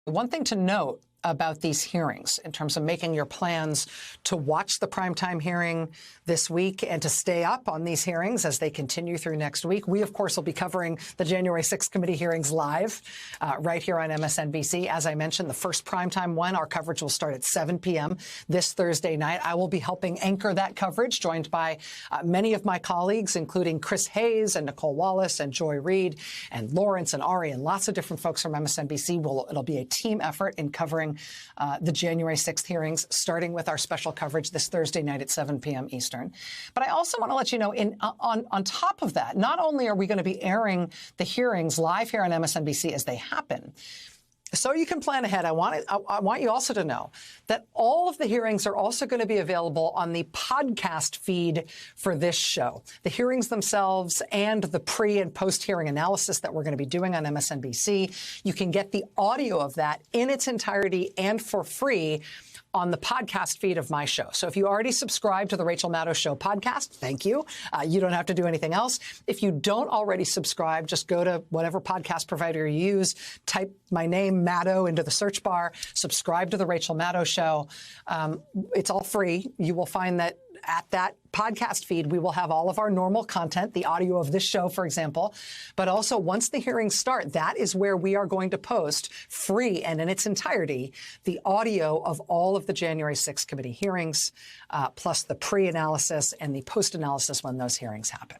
One thing to note about these hearings in terms of making your plans to watch the primetime hearing this week and to stay up on these hearings as they continue through next week. We, of course, will be covering the January 6th committee hearings live right here on MSNBC. As I mentioned, the first primetime one, our coverage will start at 7 p.m. this Thursday night. I will be helping anchor that coverage, joined by many of my colleagues, including Chris Hayes and Nicole Wallace and Joy Reid and Lawrence and Ari and lots of different folks from MSNBC. It'll be a team effort in covering the January 6th hearings, starting with our special coverage this Thursday night at 7 p.m. Eastern. But I also want to let you know, on top of that, not only are we going to be airing the hearings live here on MSNBC as they happen, so you can plan ahead. I want you also to know that all of the hearings are also going to be available on the podcast feed for this show. The hearings themselves and the pre and post hearing analysis that we're going to be doing on MSNBC. You can get the audio of that in its entirety and for free on the podcast feed of my show. So if you already subscribe to the Rachel Maddow Show podcast, thank you. You don't have to do anything else. If you don't already subscribe, just go to whatever podcast provider you use, type my name, Maddow, into the search bar, subscribe to the Rachel Maddow Show. It's all free. You will find that at that podcast feed, we will have all of our normal content, the audio of this show, for example. But also, once the hearings start, that is where we are going to post free and in its entirety the audio of all of the January 6th committee hearings, plus the pre-analysis and the post-analysis when those hearings happen.